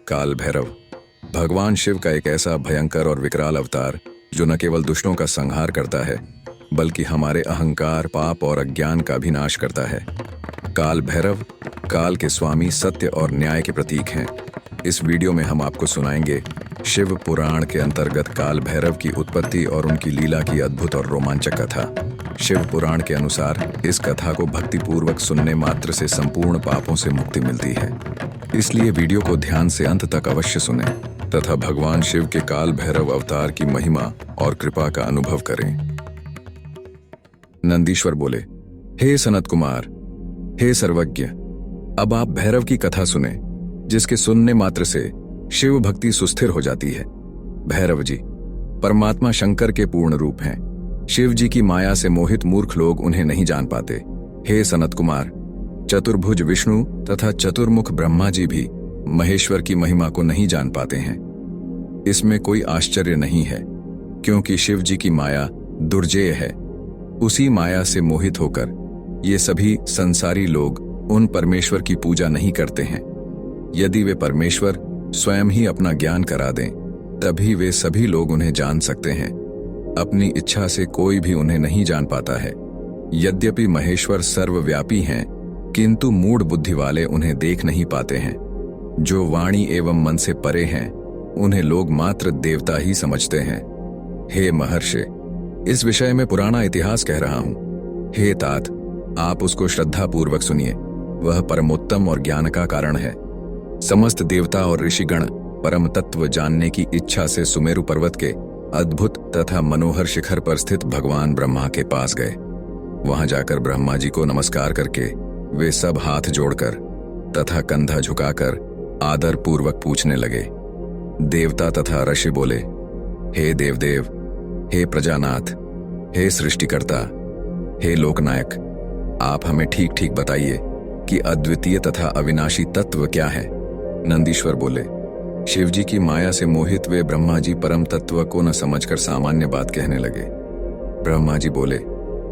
काल भैरव भगवान शिव का एक ऐसा भयंकर और विकराल अवतार जो न केवल दुष्टों का संहार करता है बल्कि हमारे अहंकार, पाप और अज्ञान का भी नाश करता है। काल भैरव काल के स्वामी, सत्य और न्याय के प्रतीक हैं। इस वीडियो में हम आपको सुनाएंगे शिव पुराण के अंतर्गत काल भैरव की उत्पत्ति और उनकी लीला की अद्भुत और रोमांचक कथा। शिव पुराण के अनुसार इस कथा को भक्तिपूर्वक सुनने मात्र से संपूर्ण पापों से मुक्ति मिलती है, इसलिए वीडियो को ध्यान से अंत तक अवश्य सुनें तथा भगवान शिव के काल भैरव अवतार की महिमा और कृपा का अनुभव करें। नंदीश्वर बोले, हे सनत कुमार, हे सर्वज्ञ, अब आप भैरव की कथा सुने जिसके सुनने मात्र से शिव भक्ति सुस्थिर हो जाती है। भैरव जी परमात्मा शंकर के पूर्ण रूप हैं। शिव जी की माया से मोहित मूर्ख लोग उन्हें नहीं जान पाते। हे सनत कुमार, चतुर्भुज विष्णु तथा चतुर्मुख ब्रह्मा जी भी महेश्वर की महिमा को नहीं जान पाते हैं। इसमें कोई आश्चर्य नहीं है, क्योंकि शिव जी की माया दुर्जेय है। उसी माया से मोहित होकर ये सभी संसारी लोग उन परमेश्वर की पूजा नहीं करते हैं। यदि वे परमेश्वर स्वयं ही अपना ज्ञान करा दें, तभी वे सभी लोग उन्हें जान सकते हैं। अपनी इच्छा से कोई भी उन्हें नहीं जान पाता है। यद्यपि महेश्वर सर्वव्यापी हैं, किंतु मूढ़ बुद्धि वाले उन्हें देख नहीं पाते हैं। जो वाणी एवं मन से परे हैं, उन्हें लोग मात्र देवता ही समझते हैं। हे महर्षि, इस विषय में पुराना इतिहास कह रहा हूं। हे तात, आप उसको श्रद्धापूर्वक सुनिए। वह परमोत्तम और ज्ञान का कारण है। समस्त देवता और ऋषिगण परम तत्व जानने की इच्छा से सुमेरु पर्वत के अद्भुत तथा मनोहर शिखर पर स्थित भगवान ब्रह्मा के पास गए। वहां जाकर ब्रह्मा जी को नमस्कार करके वे सब हाथ जोड़कर तथा कंधा झुकाकर आदर पूर्वक पूछने लगे। देवता तथा ऋषि बोले, हे देवदेव, हे प्रजानाथ, हे सृष्टिकर्ता, हे लोकनायक, आप हमें ठीक ठीक बताइए कि अद्वितीय तथा अविनाशी तत्व क्या है। नंदीश्वर बोले, शिवजी की माया से मोहित वे ब्रह्मा जी परम तत्व को न समझकर सामान्य बात कहने लगे। ब्रह्मा जी बोले,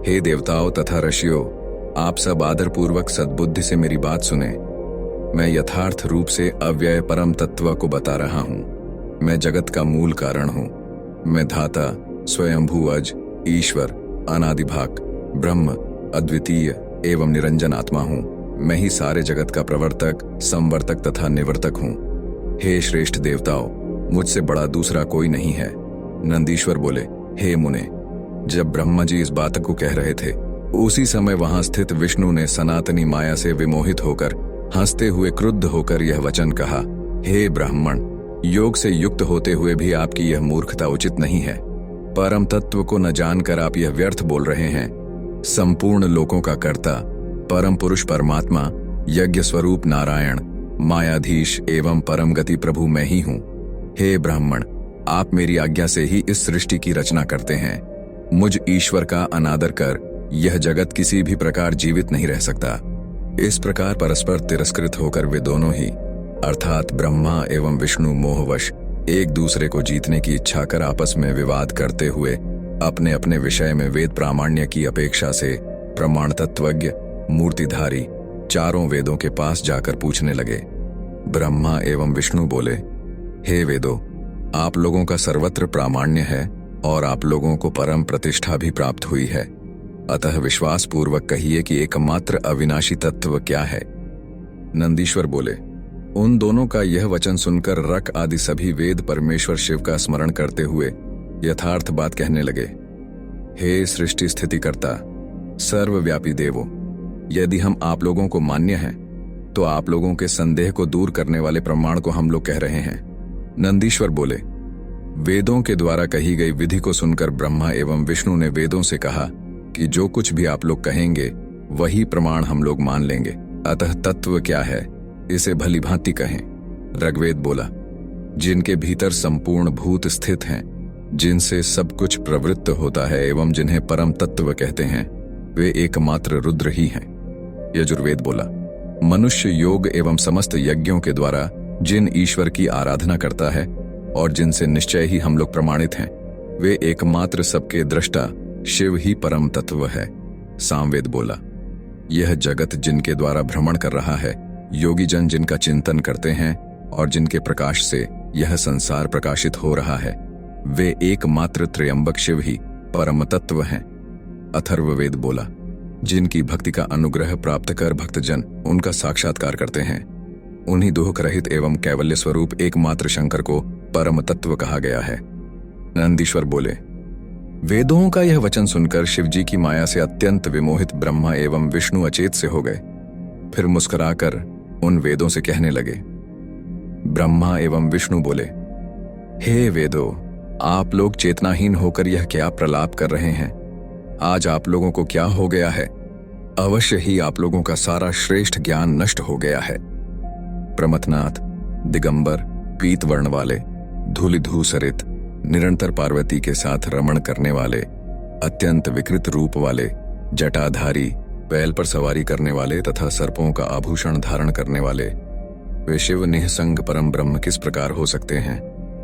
हे देवताओं तथा ऋषियों, आप सब आदरपूर्वक सद्बुद्धि से मेरी बात सुने। मैं यथार्थ रूप से अव्यय परम तत्व को बता रहा हूँ। मैं जगत का मूल कारण हूँ। मैं धाता, स्वयंभू अज, ईश्वर, अनादिभाग, ब्रह्म, अद्वितीय एवं निरंजन आत्मा हूँ। मैं ही सारे जगत का प्रवर्तक, संवर्तक तथा निवर्तक हूँ। हे श्रेष्ठ देवताओं, मुझसे बड़ा दूसरा कोई नहीं है। नंदीश्वर बोले, हे मुने, जब ब्रह्मा जी इस बात को कह रहे थे, उसी समय वहां स्थित विष्णु ने सनातनी माया से विमोहित होकर हंसते हुए क्रुद्ध होकर यह वचन कहा, हे ब्राह्मण, योग से युक्त होते हुए भी आपकी यह मूर्खता उचित नहीं है। परम तत्व को न जानकर आप यह व्यर्थ बोल रहे हैं। संपूर्ण लोकों का कर्ता परम पुरुष परमात्मा, यज्ञ स्वरूप नारायण, मायाधीश एवं परम गति प्रभु मैं ही हूँ। हे ब्राह्मण, आप मेरी आज्ञा से ही इस सृष्टि की रचना करते हैं। मुझ ईश्वर का अनादर कर यह जगत किसी भी प्रकार जीवित नहीं रह सकता। इस प्रकार परस्पर तिरस्कृत होकर वे दोनों ही, अर्थात ब्रह्मा एवं विष्णु, मोहवश एक दूसरे को जीतने की इच्छा कर आपस में विवाद करते हुए अपने अपने विषय में वेद प्रामाण्य की अपेक्षा से प्रमाण तत्वज्ञ, मूर्तिधारी चारों वेदों के पास जाकर पूछने लगे। ब्रह्मा एवं विष्णु बोले, हे वेदों, आप लोगों का सर्वत्र प्रामाण्य है और आप लोगों को परम प्रतिष्ठा भी प्राप्त हुई है। अतः विश्वास पूर्वक कहिए कि एकमात्र अविनाशी तत्व क्या है। नंदीश्वर बोले, उन दोनों का यह वचन सुनकर रक आदि सभी वेद परमेश्वर शिव का स्मरण करते हुए यथार्थ बात कहने लगे। हे सृष्टि स्थितिकर्ता, सर्वव्यापी देवो, यदि हम आप लोगों को मान्य हैं, तो आप लोगों के संदेह को दूर करने वाले प्रमाण को हम लोग कह रहे हैं। नंदीश्वर बोले, वेदों के द्वारा कही गई विधि को सुनकर ब्रह्मा एवं विष्णु ने वेदों से कहा कि जो कुछ भी आप लोग कहेंगे वही प्रमाण हम लोग मान लेंगे। अतः तत्व क्या है, इसे भली भांति कहें। ऋग्वेद बोला, जिनके भीतर संपूर्ण भूत स्थित हैं, जिनसे सब कुछ प्रवृत्त होता है एवं जिन्हें परम तत्व कहते हैं, वे एकमात्र रुद्र ही हैं। यजुर्वेद बोला, मनुष्य योग एवं समस्त यज्ञों के द्वारा जिन ईश्वर की आराधना करता है और जिनसे निश्चय ही हम लोग प्रमाणित हैं, वे एकमात्र सबके दृष्टा शिव ही परम तत्व है। सामवेद बोला, यह जगत जिनके द्वारा भ्रमण कर रहा है, योगी जन जिनका चिंतन करते हैं, और जिनके प्रकाश से यह संसार प्रकाशित हो रहा है, वे एकमात्र त्रयंबक शिव ही परम तत्व हैं। अथर्ववेद बोला, जिनकी भक्ति का अनुग्रह प्राप्त कर भक्तजन उनका साक्षात्कार करते हैं, उन्हीं दुख रहित एवं कैवल्य स्वरूप एकमात्र शंकर को परम तत्व कहा गया है। नंदीश्वर बोले, वेदों का यह वचन सुनकर शिवजी की माया से अत्यंत विमोहित ब्रह्मा एवं विष्णु अचेत से हो गए। फिर मुस्कुराकर उन वेदों से कहने लगे। ब्रह्मा एवं विष्णु बोले, हे वेदों, आप लोग चेतनाहीन होकर यह क्या प्रलाप कर रहे हैं? आज आप लोगों को क्या हो गया है? अवश्य ही आप लोगों का सारा श्रेष्ठ ज्ञान नष्ट हो गया है। प्रमथनाथ, दिगंबर, पीत वर्ण वाले, धूलिधूसरित, निरंतर पार्वती के साथ रमण करने वाले, अत्यंत विकृत रूप वाले, जटाधारी, बैल पर सवारी करने वाले तथा सर्पों का आभूषण धारण करने वाले, वे शिव निःसंग परम ब्रह्म किस प्रकार हो सकते हैं?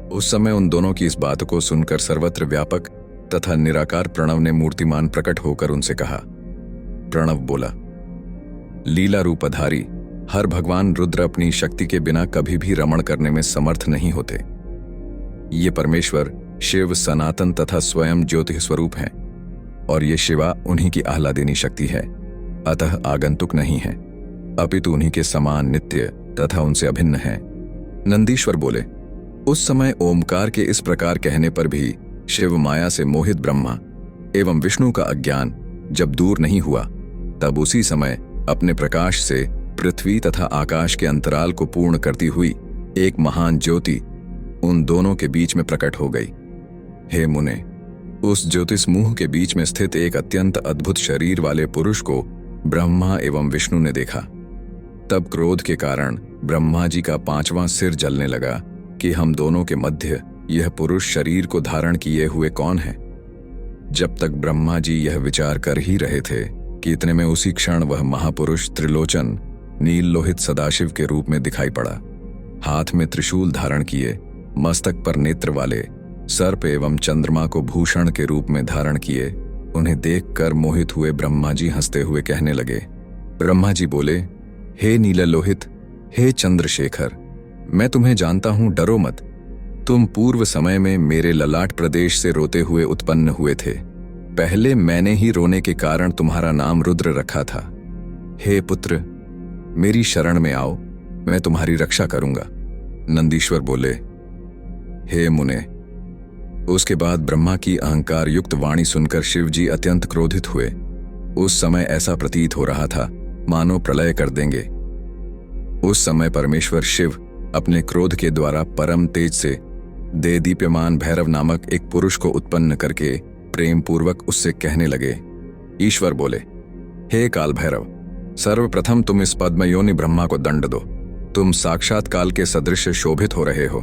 उस समय उन दोनों की इस बात को सुनकर सर्वत्र व्यापक तथा निराकार प्रणव ने मूर्तिमान प्रकट होकर उनसे कहा। प्रणव बोला, लीला रूपधारी हर भगवान रुद्र अपनी शक्ति के बिना कभी भी रमण करने में समर्थ नहीं होते। ये परमेश्वर शिव सनातन तथा स्वयं ज्योति स्वरूप हैं और ये शिवा उन्हीं की आह्लादिनी शक्ति है, अतः आगंतुक नहीं है, अपितु उन्हीं के समान नित्य तथा उनसे अभिन्न है। नंदीश्वर बोले, उस समय ओमकार के इस प्रकार कहने पर भी शिव माया से मोहित ब्रह्मा एवं विष्णु का अज्ञान जब दूर नहीं हुआ, तब उसी समय अपने प्रकाश से पृथ्वी तथा आकाश के अंतराल को पूर्ण करती हुई एक महान ज्योति उन दोनों के बीच में प्रकट हो गई। हे मुने, उस ज्योतिषमूह के बीच में स्थित एक अत्यंत अद्भुत शरीर वाले पुरुष को ब्रह्मा एवं विष्णु ने देखा। तब क्रोध के कारण ब्रह्मा जी का 5वां सिर जलने लगा कि हम दोनों के मध्य यह पुरुष शरीर को धारण किए हुए कौन है। जब तक ब्रह्मा जी यह विचार कर ही रहे थे कि इतने में उसी क्षण वह महापुरुष त्रिलोचन नील लोहित सदाशिव के रूप में दिखाई पड़ा। हाथ में त्रिशूल धारण किए, मस्तक पर नेत्र वाले, सर्प एवं चंद्रमा को भूषण के रूप में धारण किए, उन्हें देखकर मोहित हुए ब्रह्मा जी हंसते हुए कहने लगे। ब्रह्मा जी बोले, हे नीललोहित, हे चंद्रशेखर, मैं तुम्हें जानता हूं, डरो मत। तुम पूर्व समय में मेरे ललाट प्रदेश से रोते हुए उत्पन्न हुए थे। पहले मैंने ही रोने के कारण तुम्हारा नाम रुद्र रखा था। हे पुत्र, मेरी शरण में आओ, मैं तुम्हारी रक्षा करूंगा। नंदीश्वर बोले, हे मुने। उसके बाद ब्रह्मा की अहंकार युक्त वाणी सुनकर शिवजी अत्यंत क्रोधित हुए। उस समय ऐसा प्रतीत हो रहा था मानो प्रलय कर देंगे। उस समय परमेश्वर शिव अपने क्रोध के द्वारा परम तेज से दे दीप्यमान भैरव नामक एक पुरुष को उत्पन्न करके प्रेम पूर्वक उससे कहने लगे। ईश्वर बोले, हे काल भैरव, सर्वप्रथम तुम इस पद्मयोनि ब्रह्मा को दंड दो। तुम साक्षात काल के सदृश शोभित हो रहे हो,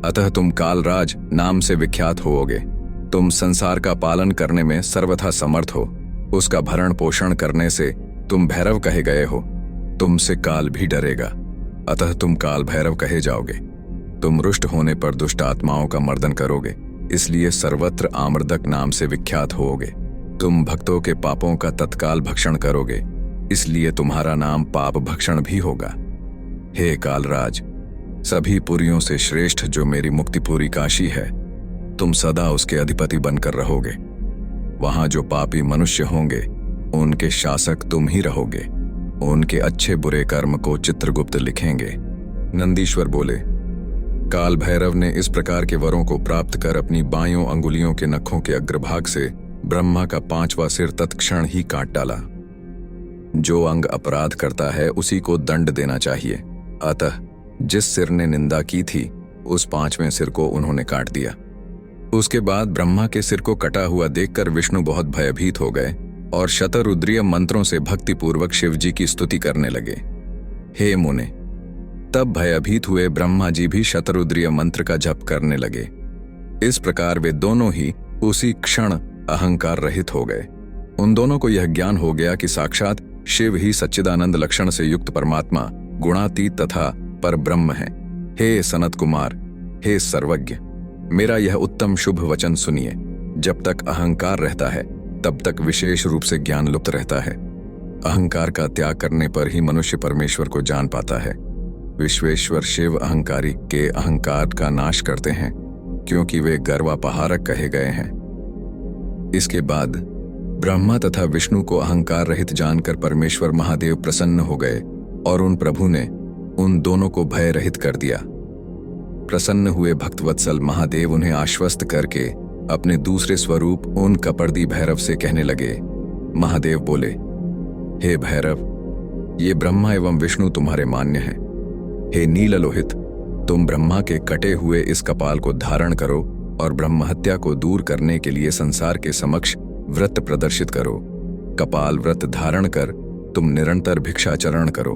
अतः तुम कालराज नाम से विख्यात होओगे। तुम संसार का पालन करने में सर्वथा समर्थ हो, उसका भरण पोषण करने से तुम भैरव कहे गए हो। तुमसे काल भी डरेगा, अतः तुम काल भैरव कहे जाओगे। तुम रुष्ट होने पर दुष्ट आत्माओं का मर्दन करोगे, इसलिए सर्वत्र आमर्दक नाम से विख्यात होओगे। तुम भक्तों के पापों का तत्काल भक्षण करोगे, इसलिए तुम्हारा नाम पाप भक्षण भी होगा। हे कालराज, सभी पुरियों से श्रेष्ठ जो मेरी मुक्तिपुरी काशी है, तुम सदा उसके अधिपति बनकर रहोगे। वहां जो पापी मनुष्य होंगे उनके शासक तुम ही रहोगे। उनके अच्छे बुरे कर्म को चित्रगुप्त लिखेंगे। नंदीश्वर बोले, काल भैरव ने इस प्रकार के वरों को प्राप्त कर अपनी बायों अंगुलियों के नखों के अग्रभाग से ब्रह्मा का 5वां सिर तत्क्षण ही काट डाला। जो अंग अपराध करता है उसी को दंड देना चाहिए, अतः जिस सिर ने निंदा की थी उस 5वें सिर को उन्होंने काट दिया। उसके बाद ब्रह्मा के सिर को कटा हुआ देखकर विष्णु बहुत भयभीत हो गए और शतरुद्रीय मंत्रों से भक्तिपूर्वक शिवजी की स्तुति करने लगे। हे मुने, तब भयभीत हुए ब्रह्मा जी भी शतरुद्रीय मंत्र का जप करने लगे। इस प्रकार वे दोनों ही उसी क्षण अहंकार रहित हो गए। उन दोनों को यह ज्ञान हो गया कि साक्षात शिव ही सच्चिदानंद लक्षण से युक्त परमात्मा गुणातीत तथा पर ब्रह्म है। हे सनत कुमार, हे सर्वज्ञ, मेरा यह उत्तम शुभ वचन सुनिए। जब तक अहंकार रहता है तब तक विशेष रूप से ज्ञान लुप्त रहता है। अहंकार का त्याग करने पर ही मनुष्य परमेश्वर को जान पाता है। विश्वेश्वर शिव अहंकारी के अहंकार का नाश करते हैं, क्योंकि वे गर्वापहारक कहे गए हैं। इसके बाद ब्रह्मा तथा विष्णु को अहंकार रहित जानकर परमेश्वर महादेव प्रसन्न हो गए और उन प्रभु ने उन दोनों को भय रहित कर दिया। प्रसन्न हुए भक्तवत्सल महादेव उन्हें आश्वस्त करके अपने दूसरे स्वरूप उन कपर्दी भैरव से कहने लगे। महादेव बोले, हे भैरव, ये ब्रह्मा एवं विष्णु तुम्हारे मान्य हैं। हे नीललोहित, तुम ब्रह्मा के कटे हुए इस कपाल को धारण करो और ब्रह्महत्या को दूर करने के लिए संसार के समक्ष व्रत प्रदर्शित करो। कपाल व्रत धारण कर तुम निरंतर भिक्षाचरण करो।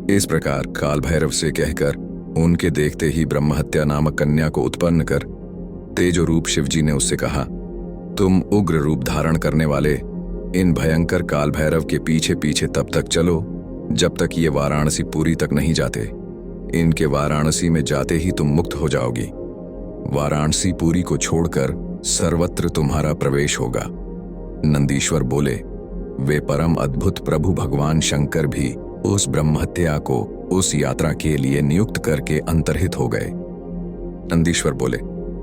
इस प्रकार काल भैरव से कहकर उनके देखते ही ब्रह्महत्या नामक कन्या को उत्पन्न कर तेजो रूप शिवजी ने उससे कहा, तुम उग्र रूप धारण करने वाले इन भयंकर काल भैरव के पीछे पीछे तब तक चलो जब तक ये वाराणसी पुरी तक नहीं जाते। इनके वाराणसी में जाते ही तुम मुक्त हो जाओगी। वाराणसी पुरी को छोड़कर सर्वत्र तुम्हारा प्रवेश होगा। नंदीश्वर बोले, वे परम अद्भुत प्रभु भगवान शंकर भी उस ब्रह्महत्या को उस यात्रा के लिए नियुक्त करके अंतर्हित हो गए। नंदीश्वर बोले,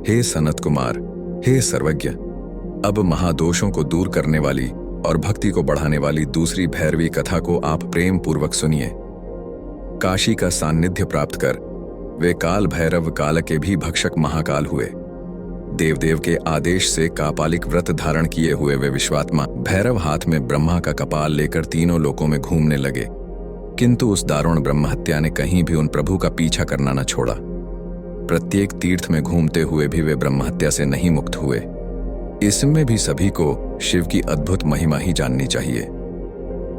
हे सनत कुमार, हे सर्वज्ञ, अब महादोषों को दूर करने वाली और भक्ति को बढ़ाने वाली दूसरी भैरवी कथा को आप प्रेम पूर्वक सुनिए। काशी का सान्निध्य प्राप्त कर वे काल भैरव काल के भी भक्षक महाकाल हुए। देवदेव के आदेश से कापालिक व्रत धारण किए हुए वे विश्वात्मा भैरव हाथ में ब्रह्मा का कपाल लेकर तीनों लोकों में घूमने लगे, किंतु उस दारुण ब्रह्महत्या ने कहीं भी उन प्रभु का पीछा करना न छोड़ा। प्रत्येक तीर्थ में घूमते हुए भी वे ब्रह्महत्या से नहीं मुक्त हुए। इसमें भी सभी को शिव की अद्भुत महिमा ही जाननी चाहिए।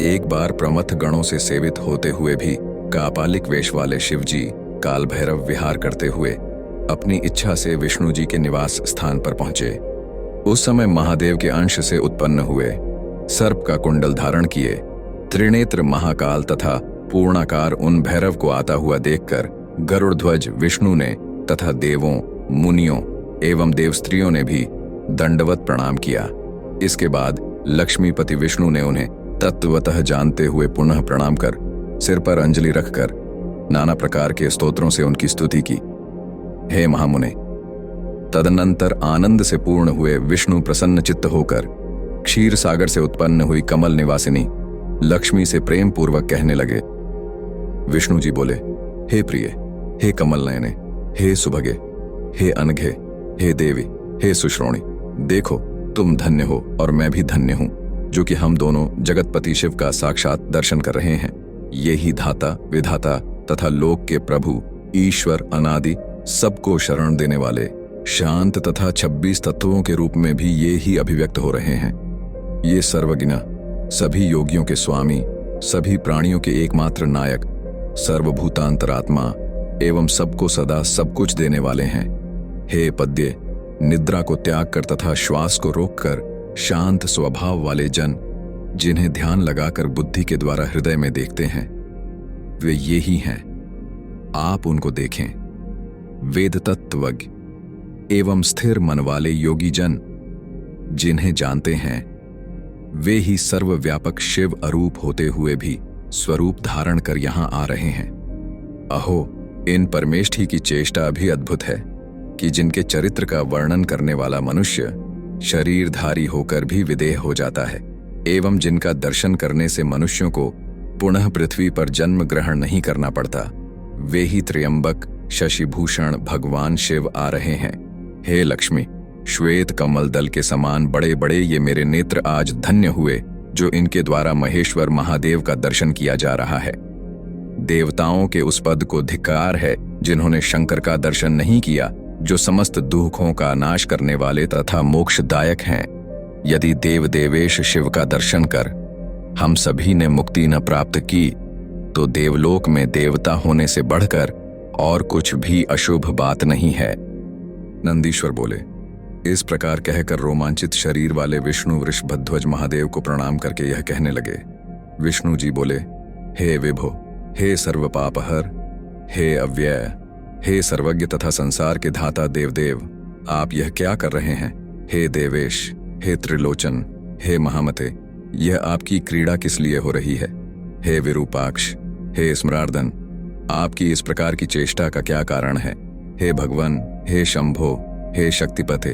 एक बार प्रमथ गणों से सेवित होते हुए भी कापालिक वेश वाले शिवजी काल भैरव विहार करते हुए अपनी इच्छा से विष्णु जी के निवास स्थान पर पहुंचे। उस समय महादेव के अंश से उत्पन्न हुए सर्प का कुंडल धारण किए त्रिनेत्र महाकाल तथा पूर्णाकार उन भैरव को आता हुआ देखकर गरुड़ध्वज विष्णु ने तथा देवों, मुनियों एवं देवस्त्रियों ने भी दंडवत प्रणाम किया। इसके बाद लक्ष्मीपति विष्णु ने उन्हें तत्वतः जानते हुए पुनः प्रणाम कर सिर पर अंजलि रखकर नाना प्रकार के स्तोत्रों से उनकी स्तुति की। हे महामुने, तदनंतर आनंद से पूर्ण हुए विष्णु प्रसन्न चित्त होकर क्षीर सागर से उत्पन्न हुई कमल निवासिनी लक्ष्मी से प्रेम पूर्वक कहने लगे। विष्णु जी बोले, हे प्रिय, हे कमल नयने, हे सुभगे, हे अनघे, हे देवी, हे सुश्रोणी, देखो तुम धन्य हो और मैं भी धन्य हूं, जो कि हम दोनों जगतपति शिव का साक्षात दर्शन कर रहे हैं। ये ही धाता, विधाता तथा लोक के प्रभु, ईश्वर, अनादि, सबको शरण देने वाले, शांत तथा 26 तत्वों के रूप में भी ये ही अभिव्यक्त हो रहे हैं। ये सर्वज्ञ, सभी योगियों के स्वामी, सभी प्राणियों के एकमात्र नायक, सर्वभूतांतरात्मा एवं सबको सदा सब कुछ देने वाले हैं। हे पद्य, निद्रा को त्याग कर तथा श्वास को रोककर शांत स्वभाव वाले जन, जिन्हें ध्यान लगाकर बुद्धि के द्वारा हृदय में देखते हैं, वे ये ही हैं। आप उनको देखें। वेद तत्वज्ञ एवं स्थिर मन वाले योगी जन, जिन्हें जानते हैं, वे ही सर्वव्यापक शिव अरूप होते हुए भी स्वरूप धारण कर यहां आ रहे हैं। अहो, इन परमेष्ठी की चेष्टा भी अद्भुत है कि जिनके चरित्र का वर्णन करने वाला मनुष्य शरीरधारी होकर भी विदेह हो जाता है एवं जिनका दर्शन करने से मनुष्यों को पुनः पृथ्वी पर जन्म ग्रहण नहीं करना पड़ता, वे ही त्र्यंबक शशिभूषण भगवान शिव आ रहे हैं। हे लक्ष्मी, श्वेत कमल दल के समान बड़े बड़े ये मेरे नेत्र आज धन्य हुए, जो इनके द्वारा महेश्वर महादेव का दर्शन किया जा रहा है। देवताओं के उस पद को धिक्कार है जिन्होंने शंकर का दर्शन नहीं किया, जो समस्त दुखों का नाश करने वाले तथा मोक्षदायक हैं। यदि देव देवेश शिव का दर्शन कर हम सभी ने मुक्ति न प्राप्त की, तो देवलोक में देवता होने से बढ़कर और कुछ भी अशुभ बात नहीं है। नंदीश्वर बोले, इस प्रकार कहकर रोमांचित शरीर वाले विष्णु वृषभध्वज महादेव को प्रणाम करके यह कहने लगे। विष्णु जी बोले, हे विभो, हे सर्वपापहर, हे अव्यय, हे सर्वज्ञ तथा संसार के धाता देवदेव, आप यह क्या कर रहे हैं? हे देवेश, हे त्रिलोचन, हे महामते, यह आपकी क्रीड़ा किस लिए हो रही है? हे विरूपाक्ष, हे स्मरार्दन, आपकी इस प्रकार की चेष्टा का क्या कारण है? हे भगवान, हे शंभो, हे शक्तिपते,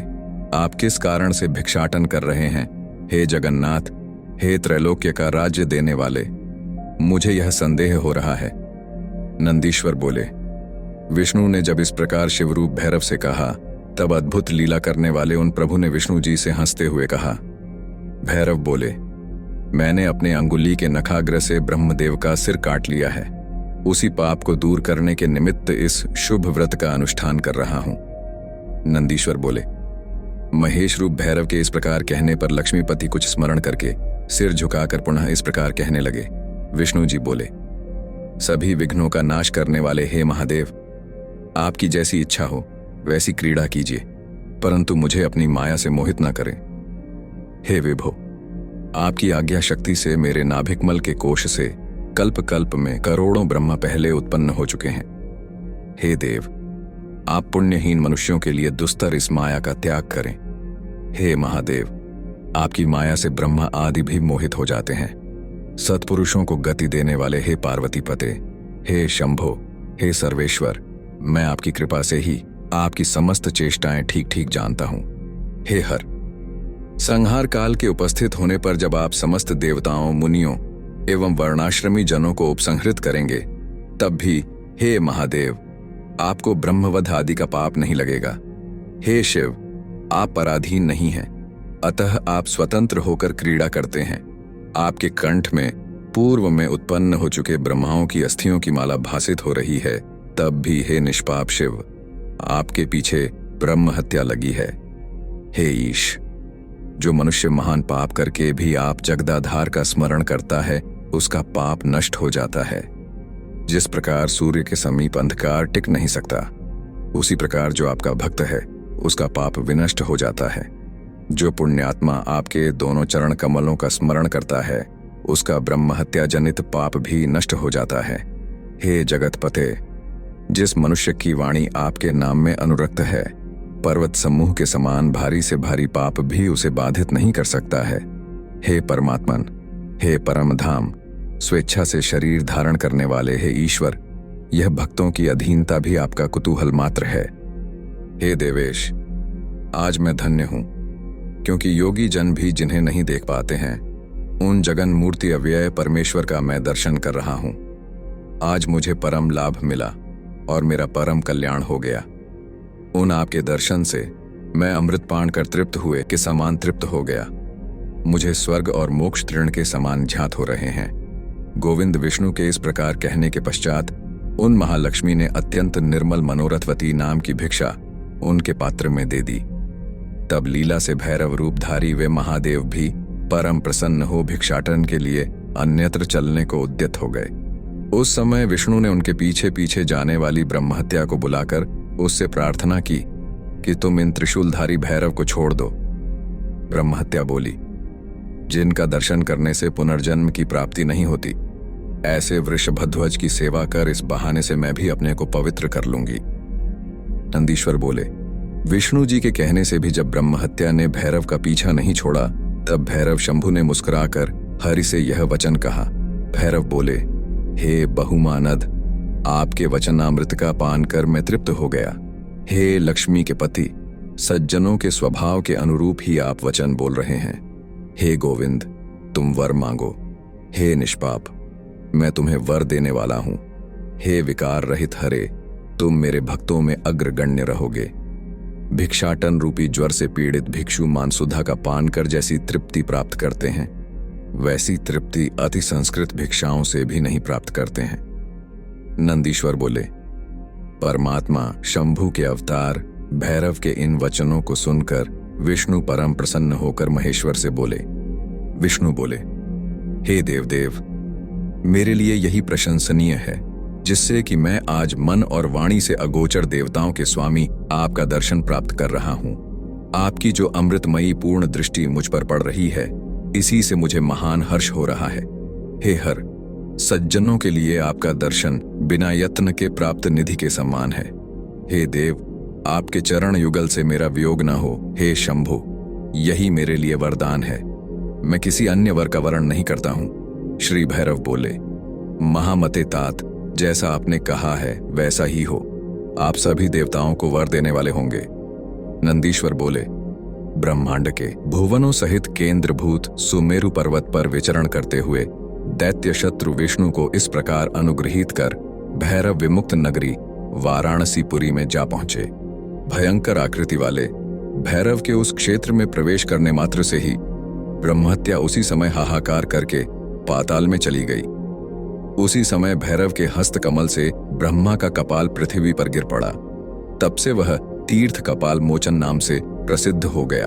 आप किस कारण से भिक्षाटन कर रहे हैं? हे जगन्नाथ, हे त्रैलोक्य का राज्य देने वाले, मुझे यह संदेह हो रहा है। नंदीश्वर बोले। विष्णु ने जब इस प्रकार शिवरूप भैरव से कहा, तब अद्भुत लीला करने वाले उन प्रभु ने विष्णु जी से हंसते हुए कहा। भैरव बोले, मैंने अपने अंगुली के नखाग्र से ब्रह्मदेव का सिर काट लिया है। उसी पाप को दूर करने के निमित्त इस शुभ व्रत का अनुष्ठान कर रहा हूं। नंदीश्वर बोले। महेश रूप भैरव के इस प्रकार कहने पर लक्ष्मीपति कुछ स्मरण करके सिर झुकाकर पुनः इस प्रकार कहने लगे। विष्णु जी बोले, सभी विघ्नों का नाश करने वाले हे महादेव, आपकी जैसी इच्छा हो वैसी क्रीड़ा कीजिए, परंतु मुझे अपनी माया से मोहित न करें। हे विभो, आपकी आज्ञा शक्ति से मेरे नाभिकमल के कोश से कल्प कल्प में करोड़ों ब्रह्मा पहले उत्पन्न हो चुके हैं। हे देव, आप पुण्यहीन मनुष्यों के लिए दुस्तर इस माया का त्याग करें। हे महादेव, आपकी माया से ब्रह्मा आदि भी मोहित हो जाते हैं। सत्पुरुषों को गति देने वाले हे पार्वती पते, हे शंभो, हे सर्वेश्वर, मैं आपकी कृपा से ही आपकी समस्त चेष्टाएं ठीक ठीक जानता हूं। हे हर, संहार काल के उपस्थित होने पर जब आप समस्त देवताओं, मुनियों एवं वर्णाश्रमी जनों को उपसंहृत करेंगे, तब भी हे महादेव, आपको ब्रह्मवध आदि का पाप नहीं लगेगा। हे शिव, आप पराधीन नहीं हैं, अतः आप स्वतंत्र होकर क्रीड़ा करते हैं। आपके कंठ में पूर्व में उत्पन्न हो चुके ब्रह्माओं की अस्थियों की माला भासित हो रही है, तब भी हे निष्पाप शिव, आपके पीछे ब्रह्म हत्या लगी है। हे ईश, जो मनुष्य महान पाप करके भी आप जगदाधार का स्मरण करता है, उसका पाप नष्ट हो जाता है। जिस प्रकार सूर्य के समीप अंधकार टिक नहीं सकता, उसी प्रकार जो आपका भक्त है उसका पाप विनष्ट हो जाता है। जो पुण्यात्मा आपके दोनों चरण कमलों का स्मरण करता है, उसका ब्रह्म हत्या जनित पाप भी नष्ट हो जाता है। हे जगतपते, जिस मनुष्य की वाणी आपके नाम में अनुरक्त है, पर्वत समूह के समान भारी से भारी पाप भी उसे बाधित नहीं कर सकता है। हे परमात्मन, हे परम धाम, स्वेच्छा से शरीर धारण करने वाले हे ईश्वर, यह भक्तों की अधीनता भी आपका कुतूहल मात्र है। हे देवेश, आज मैं धन्य हूं, क्योंकि योगी जन भी जिन्हें नहीं देख पाते हैं, उन जगन मूर्ति अव्यय परमेश्वर का मैं दर्शन कर रहा हूं। आज मुझे परम लाभ मिला और मेरा परम कल्याण हो गया। उन आपके दर्शन से मैं अमृतपान कर तृप्त हुए के समान तृप्त हो गया। मुझे स्वर्ग और मोक्ष तृण के समान ज्ञात हो रहे हैं। गोविंद विष्णु के इस प्रकार कहने के पश्चात उन महालक्ष्मी ने अत्यंत निर्मल मनोरथवती नाम की भिक्षा उनके पात्र में दे दी। तब लीला से भैरव रूपधारी वे महादेव भी परम प्रसन्न हो भिक्षाटन के लिए अन्यत्र चलने को उद्यत हो गए। उस समय विष्णु ने उनके पीछे पीछे जाने वाली ब्रह्महत्या को बुलाकर उससे प्रार्थना की कि तुम इन त्रिशूलधारी भैरव को छोड़ दो। ब्रह्महत्या बोली, जिनका दर्शन करने से पुनर्जन्म की प्राप्ति नहीं होती, ऐसे वृषभध्वज की सेवा कर इस बहाने से मैं भी अपने को पवित्र कर लूंगी। नंदीश्वर बोले, विष्णु जी के कहने से भी जब ब्रह्महत्या ने भैरव का पीछा नहीं छोड़ा, तब भैरव शंभु ने मुस्कुराकर हरि से यह वचन कहा। भैरव बोले, हे बहुमानद, आपके वचनामृत का पान कर मैं तृप्त हो गया। हे लक्ष्मी के पति, सज्जनों के स्वभाव के अनुरूप ही आप वचन बोल रहे हैं। हे गोविंद, तुम वर मांगो। हे निष्पाप, मैं तुम्हें वर देने वाला हूं। हे विकार रहित हरे, तुम मेरे भक्तों में अग्रगण्य रहोगे। भिक्षाटन रूपी ज्वर से पीड़ित भिक्षु मानसुधा का पान कर जैसी तृप्ति प्राप्त करते हैं, वैसी तृप्ति अति संस्कृत भिक्षाओं से भी नहीं प्राप्त करते हैं। नंदीश्वर बोले, परमात्मा शंभु के अवतार भैरव के इन वचनों को सुनकर विष्णु परम प्रसन्न होकर महेश्वर से बोले। विष्णु बोले, हे देवदेव, मेरे लिए यही प्रशंसनीय है जिससे कि मैं आज मन और वाणी से अगोचर देवताओं के स्वामी आपका दर्शन प्राप्त कर रहा हूं। आपकी जो अमृतमयी पूर्ण दृष्टि मुझ पर पड़ रही है, इसी से मुझे महान हर्ष हो रहा है। हे हर, सज्जनों के लिए आपका दर्शन बिना यत्न के प्राप्त निधि के समान है। हे देव, आपके चरण युगल से मेरा वियोग न हो। हे शंभु, यही मेरे लिए वरदान है। मैं किसी अन्य वर का वर्ण नहीं करता हूं। श्री भैरव बोले, महामते तात, जैसा आपने कहा है वैसा ही हो। आप सभी देवताओं को वर देने वाले होंगे। नंदीश्वर बोले, ब्रह्मांड के भुवनों सहित केंद्रभूत सुमेरु पर्वत पर विचरण करते हुए दैत्य शत्रु विष्णु को इस प्रकार अनुग्रहित कर भैरव विमुक्त नगरी वाराणसीपुरी में जा पहुंचे। भयंकर आकृति वाले भैरव के उस क्षेत्र में प्रवेश करने मात्र से ही ब्रह्महत्या उसी समय हाहाकार करके पाताल में चली गई। उसी समय भैरव के हस्त कमल से ब्रह्मा का कपाल पृथ्वी पर गिर पड़ा। तब से वह तीर्थ कपाल मोचन नाम से प्रसिद्ध हो गया।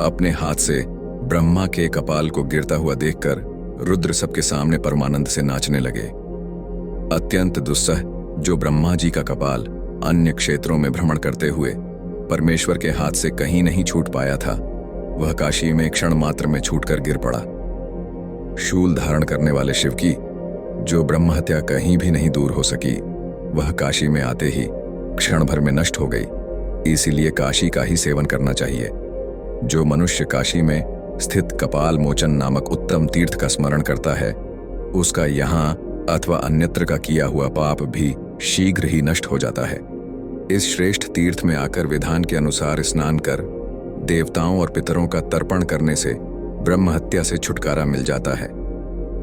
अपने हाथ से ब्रह्मा के कपाल को गिरता हुआ देखकर रुद्र सबके सामने परमानंद से नाचने लगे। अत्यंत दुस्सह जो ब्रह्मा जी का कपाल अन्य क्षेत्रों में भ्रमण करते हुए परमेश्वर के हाथ से कहीं नहीं छूट पाया था, वह काशी में क्षण मात्र में छूटकर गिर पड़ा। शूल धारण करने वाले शिव की जो ब्रह्महत्या कहीं भी नहीं दूर हो सकी, वह काशी में आते ही क्षण भर में नष्ट हो गई। इसीलिए काशी का ही सेवन करना चाहिए। जो मनुष्य काशी में स्थित कपाल मोचन नामक उत्तम तीर्थ का स्मरण करता है, उसका यहाँ अथवा अन्यत्र का किया हुआ पाप भी शीघ्र ही नष्ट हो जाता है। इस श्रेष्ठ तीर्थ में आकर विधान के अनुसार स्नान कर देवताओं और पितरों का तर्पण करने से ब्रह्महत्या से छुटकारा मिल जाता है।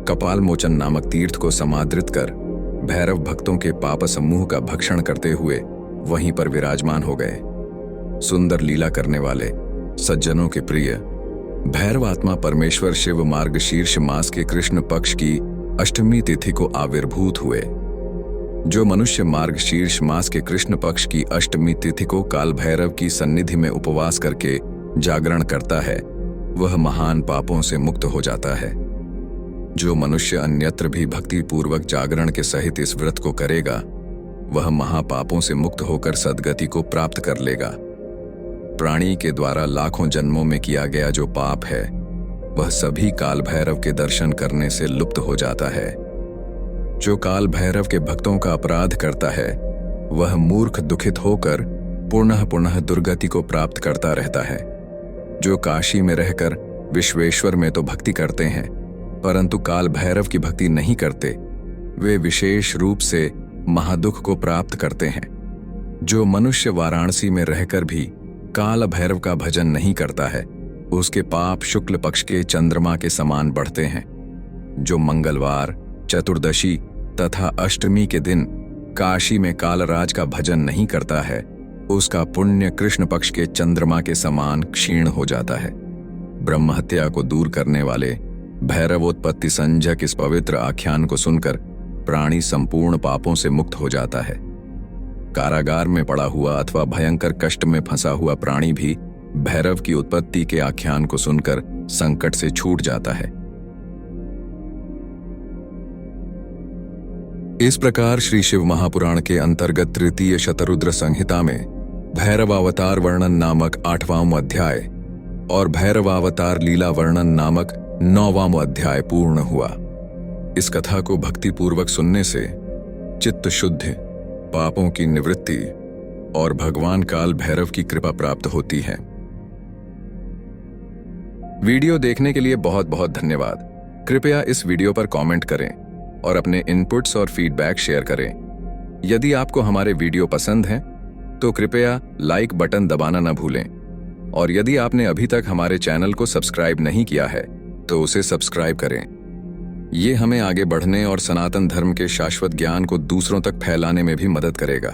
कपाल मोचन नामक तीर्थ को समादृत कर भैरव भक्तों के पाप समूह का भक्षण करते हुए वहीं पर विराजमान हो गए। सुंदर लीला करने वाले सज्जनों के प्रिय भैरव आत्मा परमेश्वर शिव मार्गशीर्ष मास के कृष्ण पक्ष की अष्टमी तिथि को आविर्भूत हुए। जो मनुष्य मार्गशीर्ष मास के कृष्ण पक्ष की अष्टमी तिथि को काल भैरव की सन्निधि में उपवास करके जागरण करता है, वह महान पापों से मुक्त हो जाता है। जो मनुष्य अन्यत्र भी भक्ति पूर्वक जागरण के सहित इस व्रत को करेगा, वह महापापों से मुक्त होकर सद्गति को प्राप्त कर लेगा। प्राणी के द्वारा लाखों जन्मों में किया गया जो पाप है, वह सभी काल भैरव के दर्शन करने से लुप्त हो जाता है। जो काल भैरव के भक्तों का अपराध करता है, वह मूर्ख दुखित होकर पुनः पुनः दुर्गति को प्राप्त करता रहता है। जो काशी में रहकर विश्वेश्वर में तो भक्ति करते हैं, परंतु काल भैरव की भक्ति नहीं करते, वे विशेष रूप से महादुख को प्राप्त करते हैं। जो मनुष्य वाराणसी में रहकर भी काल भैरव का भजन नहीं करता है, उसके पाप शुक्ल पक्ष के चंद्रमा के समान बढ़ते हैं। जो मंगलवार, चतुर्दशी तथा अष्टमी के दिन काशी में कालराज का भजन नहीं करता है, उसका पुण्य कृष्ण पक्ष के चंद्रमा के समान क्षीण हो जाता है। ब्रह्महत्या को दूर करने वाले भैरवोत्पत्ति संजक इस पवित्र आख्यान को सुनकर प्राणी संपूर्ण पापों से मुक्त हो जाता है। कारागार में पड़ा हुआ अथवा भयंकर कष्ट में फंसा हुआ प्राणी भी भैरव की उत्पत्ति के आख्यान को सुनकर संकट से छूट जाता है। इस प्रकार श्री शिव महापुराण के अंतर्गत तृतीय शतरुद्र संहिता में भैरवावतार वर्णन नामक 8वां अध्याय और भैरवावतार लीला वर्णन नामक 9वां अध्याय पूर्ण हुआ। इस कथा को भक्ति पूर्वक सुनने से चित्त शुद्धि, पापों की निवृत्ति और भगवान काल भैरव की कृपा प्राप्त होती है। वीडियो देखने के लिए बहुत बहुत धन्यवाद। कृपया इस वीडियो पर कमेंट करें और अपने इनपुट्स और फीडबैक शेयर करें। यदि आपको हमारे वीडियो पसंद हैं तो कृपया लाइक बटन दबाना न भूलें, और यदि आपने अभी तक हमारे चैनल को सब्सक्राइब नहीं किया है तो उसे सब्सक्राइब करें। ये हमें आगे बढ़ने और सनातन धर्म के शाश्वत ज्ञान को दूसरों तक फैलाने में भी मदद करेगा।